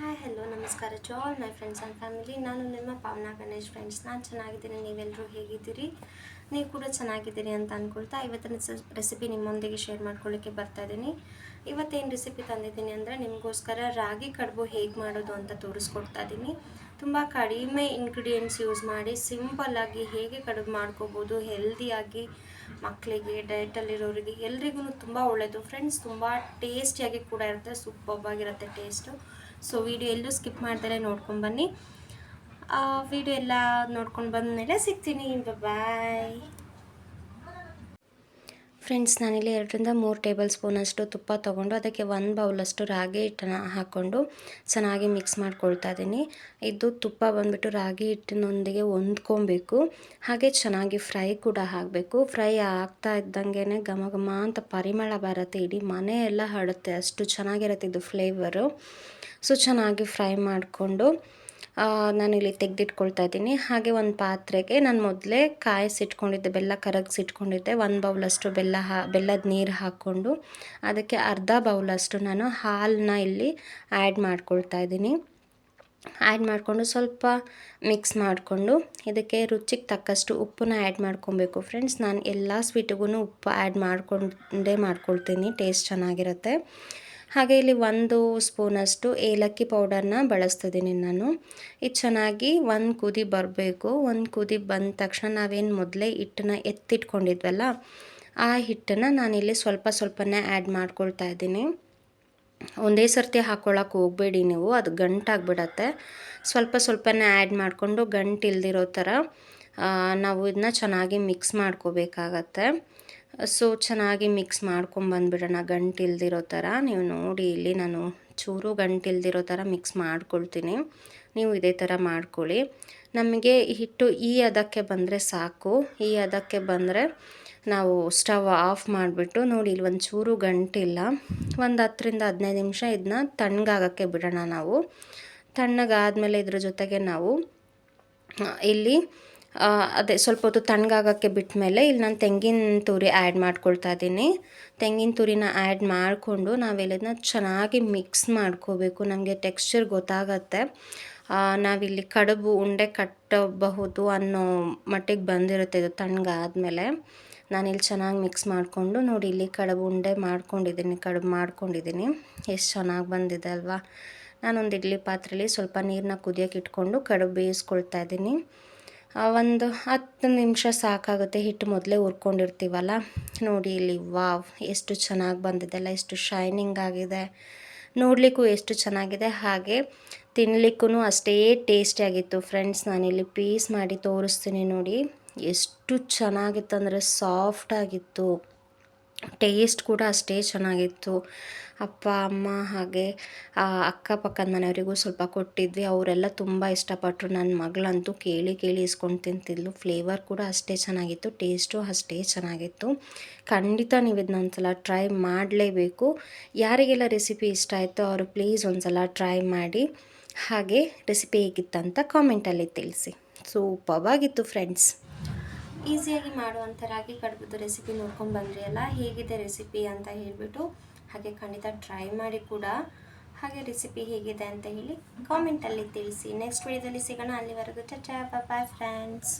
Hi hello ನಮಸ್ಕಾರ to all my friends and family. ನಾನು ನಿಮ್ಮ ಪಾವನಾ ಗಣೇಶ್ ಫ್ರೆಂಡ್ಸ್. ನಾನು ಚೆನ್ನಾಗಿದ್ದೀನಿ, ನೀವೆಲ್ಲರೂ ಹೇಗಿದ್ದೀರಿ? ನೀವು ಕೂಡ ಚೆನ್ನಾಗಿದ್ದೀರಿ ಅಂತ ಅಂದ್ಕೊಳ್ತಾ ಇವತ್ತಿನ ರೆಸಿಪಿ ನಿಮ್ಮೊಂದಿಗೆ ಶೇರ್ ಮಾಡ್ಕೊಳ್ಳಿಕ್ಕೆ ಬರ್ತಾ ಇದ್ದೀನಿ. ಇವತ್ತೇನು ರೆಸಿಪಿ ತಂದಿದ್ದೀನಿ ಅಂದರೆ ನಿಮಗೋಸ್ಕರ ರಾಗಿ ಕಡುಬು ಹೇಗೆ ಮಾಡೋದು ಅಂತ ತೋರಿಸ್ಕೊಡ್ತಾ ಇದ್ದೀನಿ. ತುಂಬ ಕಡಿಮೆ ಇಂಗ್ರೀಡಿಯೆಂಟ್ಸ್ ಯೂಸ್ ಮಾಡಿ ಸಿಂಪಲ್ಲಾಗಿ ಹೇಗೆ ಕಡುಬು ಮಾಡ್ಕೋಬೋದು, ಹೆಲ್ದಿಯಾಗಿ ಮಕ್ಕಳಿಗೆ, ಡಯಟಲ್ಲಿರೋರಿಗೆ ಎಲ್ರಿಗೂ ತುಂಬ ಒಳ್ಳೆಯದು ಫ್ರೆಂಡ್ಸ್. ತುಂಬ ಟೇಸ್ಟಿಯಾಗಿ ಕೂಡ ಇರುತ್ತೆ, ಸೂಪರ್ಬಾಗಿರುತ್ತೆ ಟೇಸ್ಟು. ಸೊ ವಿಡಿಯೋ ಎಲ್ಲೂ ಸ್ಕಿಪ್ ಮಾಡ್ತಾರೆ ನೋಡ್ಕೊಂಡು ಬನ್ನಿ. ವಿಡಿಯೋ ಎಲ್ಲ ನೋಡ್ಕೊಂಡು ಬಂದಮೇಲೆ ಸಿಗ್ತೀನಿ. Bye friends. ನಾನಿಲ್ಲಿ 2-3 ಟೇಬಲ್ ಸ್ಪೂನಷ್ಟು ತುಪ್ಪ ತೊಗೊಂಡು ಅದಕ್ಕೆ 1 ಬೌಲಷ್ಟು ರಾಗಿ ಹಿಟ್ಟನ್ನು ಹಾಕ್ಕೊಂಡು ಚೆನ್ನಾಗಿ ಮಿಕ್ಸ್ ಮಾಡ್ಕೊಳ್ತಾ ಇದ್ದೀನಿ. ಇದು ತುಪ್ಪ ಬಂದುಬಿಟ್ಟು ರಾಗಿ ಹಿಟ್ಟಿನೊಂದಿಗೆ ಹೊಂದ್ಕೊಬೇಕು. ಹಾಗೆ ಚೆನ್ನಾಗಿ ಫ್ರೈ ಕೂಡ ಆಗಬೇಕು. ಫ್ರೈ ಆಗ್ತಾ ಇದ್ದಂಗೆ ಘಮ ಘಮ ಅಂತ ಪರಿಮಳ ಬರುತ್ತೆ, ಇಡೀ ಮನೆ ಎಲ್ಲ ಹರಡುತ್ತೆ, ಅಷ್ಟು ಚೆನ್ನಾಗಿರುತ್ತೆ ಇದು ಫ್ಲೇವರು. ಸೊ ಚೆನ್ನಾಗಿ ಫ್ರೈ ಮಾಡಿಕೊಂಡು ನಾನಿಲ್ಲಿ ತೆಗೆದಿಟ್ಕೊಳ್ತಾ ಇದ್ದೀನಿ. ಹಾಗೆ ಒಂದು ಪಾತ್ರೆಗೆ ನಾನು ಮೊದಲೇ ಕಾಯಿಸಿಟ್ಕೊಂಡಿದ್ದೆ, ಬೆಲ್ಲ ಕರಗಿಸಿಟ್ಕೊಂಡಿದ್ದೆ. 1 ಬೌಲಷ್ಟು ಬೆಲ್ಲದ ನೀರು ಹಾಕ್ಕೊಂಡು ಅದಕ್ಕೆ ಅರ್ಧ ಬೌಲಷ್ಟು ನಾನು ಹಾಲನ್ನ ಇಲ್ಲಿ ಆ್ಯಡ್ ಮಾಡ್ಕೊಳ್ತಾ ಇದ್ದೀನಿ. ಆ್ಯಡ್ ಮಾಡಿಕೊಂಡು ಸ್ವಲ್ಪ ಮಿಕ್ಸ್ ಮಾಡಿಕೊಂಡು ಇದಕ್ಕೆ ರುಚಿಗೆ ತಕ್ಕಷ್ಟು ಉಪ್ಪನ್ನ ಆ್ಯಡ್ ಮಾಡ್ಕೊಬೇಕು ಫ್ರೆಂಡ್ಸ್. ನಾನು ಎಲ್ಲ ಸ್ವೀಟಿಗೂ ಉಪ್ಪು ಆ್ಯಡ್ ಮಾಡ್ಕೊಳ್ತೀನಿ, ಟೇಸ್ಟ್ ಚೆನ್ನಾಗಿರುತ್ತೆ. ಹಾಗೆ ಇಲ್ಲಿ 1 ಸ್ಪೂನಷ್ಟು ಏಲಕ್ಕಿ ಪೌಡರ್ನ ಬಳಸ್ತಿದ್ದೀನಿ ನಾನು. ಇದು ಚೆನ್ನಾಗಿ ಒಂದು ಕುದಿ ಬರಬೇಕು. ಒಂದು ಕುದಿ ಬಂದ ತಕ್ಷಣ ನಾವೇನು ಮೊದಲೇ ಹಿಟ್ಟನ್ನ ಎತ್ತಿಟ್ಕೊಂಡಿದ್ವಲ್ಲ, ಆ ಹಿಟ್ಟನ್ನು ನಾನಿಲ್ಲಿ ಸ್ವಲ್ಪನೇ ಆ್ಯಡ್ ಮಾಡ್ಕೊಳ್ತಾ ಇದ್ದೀನಿ. ಒಂದೇ ಸರ್ತಿ ಹಾಕ್ಕೊಳ್ಳೋಕೆ ಹೋಗಬೇಡಿ ನೀವು, ಅದು ಗಂಟಾಗ್ಬಿಡತ್ತೆ. ಸ್ವಲ್ಪನೇ ಆ್ಯಡ್ ಮಾಡಿಕೊಂಡು ಗಂಟಿಲ್ದಿರೋ ಥರ ನಾವು ಇದನ್ನ ಚೆನ್ನಾಗಿ ಮಿಕ್ಸ್ ಮಾಡ್ಕೋಬೇಕಾಗತ್ತೆ. ಸೊ ಚೆನ್ನಾಗಿ ಮಿಕ್ಸ್ ಮಾಡ್ಕೊಂಬಂದ್ಬಿಡೋಣ ಗಂಟಿಲ್ದಿರೋ ಥರ. ನೀವು ನೋಡಿ ಇಲ್ಲಿ ನಾನು ಚೂರು ಗಂಟಿಲ್ದಿರೋ ಥರ ಮಿಕ್ಸ್ ಮಾಡ್ಕೊಳ್ತೀನಿ. ನೀವು ಇದೇ ಥರ ಮಾಡ್ಕೊಳ್ಳಿ. ನಮಗೆ ಹಿಟ್ಟು ಈ ಹದಕ್ಕೆ ಬಂದರೆ ಸಾಕು. ಈ ಹದಕ್ಕೆ ಬಂದರೆ ನಾವು ಸ್ಟವ್ ಆಫ್ ಮಾಡಿಬಿಟ್ಟು ನೋಡಿ ಇಲ್ಲಿ ಒಂಚೂರು ಗಂಟಿಲ್ಲ. ಒಂದು 10-15 ನಿಮಿಷ ಇದನ್ನ ತಣ್ಣಗಾಗೋಕ್ಕೆ ಬಿಡೋಣ ನಾವು. ತಣ್ಣಗಾದಮೇಲೆ ಇದ್ರ ಜೊತೆಗೆ ನಾವು ಇಲ್ಲಿ ಅದೇ ಸ್ವಲ್ಪ ಹೊತ್ತು ತಣ್ಣಗಾಗೋಕ್ಕೆ ಬಿಟ್ಟ ಮೇಲೆ ಇಲ್ಲಿ ನಾನು ತೆಂಗಿನ ತುರಿ ಆ್ಯಡ್ ಮಾಡ್ಕೊಳ್ತಾ ಇದ್ದೀನಿ. ತೆಂಗಿನ ತುರಿನ ಆ್ಯಡ್ ಮಾಡಿಕೊಂಡು ನಾವಿಲ್ಲದನ್ನ ಚೆನ್ನಾಗಿ ಮಿಕ್ಸ್ ಮಾಡ್ಕೋಬೇಕು. ನಮಗೆ ಟೆಕ್ಸ್ಚರ್ ಗೊತ್ತಾಗತ್ತೆ. ನಾವಿಲ್ಲಿ ಕಡುಬು ಉಂಡೆ ಕಟ್ಟಬಹುದು ಅನ್ನೋ ಮಟ್ಟಿಗೆ ಬಂದಿರುತ್ತೆ ಇದು ತಣ್ಣಗಾದ್ಮೇಲೆ. ನಾನಿಲ್ಲಿ ಚೆನ್ನಾಗಿ ಮಿಕ್ಸ್ ಮಾಡಿಕೊಂಡು ನೋಡಿ ಇಲ್ಲಿ ಕಡುಬು ಉಂಡೆ ಕಡುಬು ಮಾಡ್ಕೊಂಡಿದ್ದೀನಿ. ಎಷ್ಟು ಚೆನ್ನಾಗಿ ಬಂದಿದೆ ಅಲ್ವಾ. ನಾನೊಂದು ಇಡ್ಲಿ ಪಾತ್ರೆಯಲ್ಲಿ ಸ್ವಲ್ಪ ನೀರನ್ನ ಕುದಿಯೋಕೆ ಇಟ್ಕೊಂಡು ಕಡುಬು ಬೇಯಿಸ್ಕೊಳ್ತಾ ಇದ್ದೀನಿ. ಒಂದು 10 ನಿಮಿಷ ಸಾಕಾಗುತ್ತೆ. ಹಿಟ್ಟು ಮೊದಲೇ ಹುರ್ಕೊಂಡಿರ್ತೀವಲ್ಲ. ನೋಡಿ ಇಲ್ಲಿ ವಾವ್, ಎಷ್ಟು ಚೆನ್ನಾಗಿ ಬಂದಿದೆಲ್ಲ, ಎಷ್ಟು ಶೈನಿಂಗ್ ಆಗಿದೆ, ನೋಡಲಿಕ್ಕೂ ಎಷ್ಟು ಚೆನ್ನಾಗಿದೆ, ಹಾಗೆ ತಿನ್ನಲಿಕ್ಕೂ ಅಷ್ಟೇ ಟೇಸ್ಟಿಯಾಗಿತ್ತು ಫ್ರೆಂಡ್ಸ್. ನಾನಿಲ್ಲಿ ಪೀಸ್ ಮಾಡಿ ತೋರಿಸ್ತೀನಿ ನೋಡಿ, ಎಷ್ಟು ಚೆನ್ನಾಗಿತ್ತು ಅಂದರೆ ಸಾಫ್ಟಾಗಿತ್ತು. ಟೇಸ್ಟ್ ಕೂಡ ಅಷ್ಟೇ ಚೆನ್ನಾಗಿತ್ತು. ಅಪ್ಪ ಅಮ್ಮ ಹಾಗೆ ಅಕ್ಕಪಕ್ಕದ ಮನೆಯವರಿಗೂ ಸ್ವಲ್ಪ ಕೊಟ್ಟಿದ್ವಿ. ಅವರೆಲ್ಲ ತುಂಬ ಇಷ್ಟಪಟ್ಟರು. ನನ್ನ ಮಗಳಂತೂ ಕೇಳಿ ಇಸ್ಕೊಂಡು ತಿಂತಿದ್ಲು. ಫ್ಲೇವರ್ ಕೂಡ ಅಷ್ಟೇ ಚೆನ್ನಾಗಿತ್ತು, ಟೇಸ್ಟು ಅಷ್ಟೇ ಚೆನ್ನಾಗಿತ್ತು. ಖಂಡಿತ ನೀವು ಇದನ್ನ ಒಂದ್ಸಲ ಟ್ರೈ ಮಾಡಲೇಬೇಕು. ಯಾರಿಗೆಲ್ಲ ರೆಸಿಪಿ ಇಷ್ಟ ಆಯಿತೋ ಅವರು ಪ್ಲೀಸ್ ಒಂದ್ಸಲ ಟ್ರೈ ಮಾಡಿ. ಹಾಗೆ ರೆಸಿಪಿ ಹೇಗಿತ್ತಂತ ಕಾಮೆಂಟಲ್ಲಿ ತಿಳಿಸಿ. ಸೂಪರ್ವಾಗಿತ್ತು ಫ್ರೆಂಡ್ಸ್. ಈಸಿಯಾಗಿ ಮಾಡುವಂಥ ರಾಗಿ ಕಡುಬುದು ರೆಸಿಪಿ ನೋಡ್ಕೊಂಡು ಬಂದ್ರಿ ಅಲ್ಲ, ಹೇಗಿದೆ ರೆಸಿಪಿ ಅಂತ ಹೇಳಿಬಿಟ್ಟು. ಹಾಗೆ ಖಂಡಿತ ಟ್ರೈ ಮಾಡಿ ಕೂಡ. ಹಾಗೆ ರೆಸಿಪಿ ಹೇಗಿದೆ ಅಂತ ಹೇಳಿ ಕಾಮೆಂಟಲ್ಲಿ ತಿಳಿಸಿ. ನೆಕ್ಸ್ಟ್ ವಿಡಿಯೋದಲ್ಲಿ ಸಿಗೋಣ. ಅಲ್ಲಿವರೆಗೂ ಟಾಟಾ, ಬಾಯ್ ಫ್ರೆಂಡ್ಸ್.